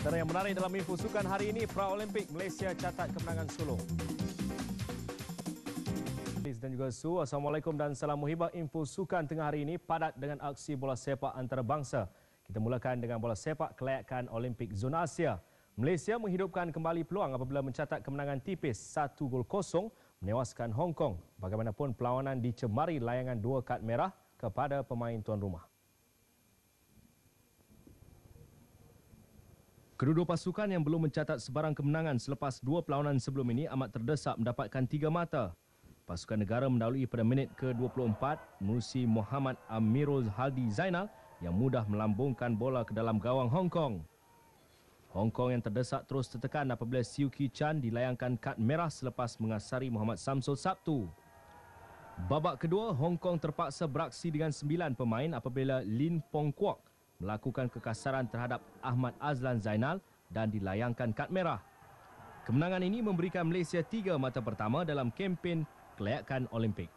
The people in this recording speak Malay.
Antara yang menarik dalam info sukan hari ini, Pra-Olimpik Malaysia catat kemenangan sulung. Dan juga Su, Assalamualaikum dan salam muhibah. Info sukan tengah hari ini padat dengan aksi bola sepak antarabangsa. Kita mulakan dengan bola sepak kelayakan Olimpik Zona Asia. Malaysia menghidupkan kembali peluang apabila mencatat kemenangan tipis 1-0 menewaskan Hong Kong. Bagaimanapun perlawanan dicemari layangan 2 kad merah kepada pemain tuan rumah. Kedua-dua pasukan yang belum mencatat sebarang kemenangan selepas 2 perlawanan sebelum ini amat terdesak mendapatkan 3 mata. Pasukan negara mendahului pada minit ke-24 menerusi Muhammad Amirul Haldi Zainal yang mudah melambungkan bola ke dalam gawang Hong Kong. Hong Kong yang terdesak terus tertekan apabila Siu Ki Chan dilayangkan kad merah selepas mengasari Muhammad Samsul Sabtu. Babak kedua, Hong Kong terpaksa beraksi dengan 9 pemain apabila Lin Pong Kwok melakukan kekasaran terhadap Ahmad Azlan Zainal dan dilayangkan kad merah. Kemenangan ini memberikan Malaysia 3 mata pertama dalam kempen kelayakan Olimpik.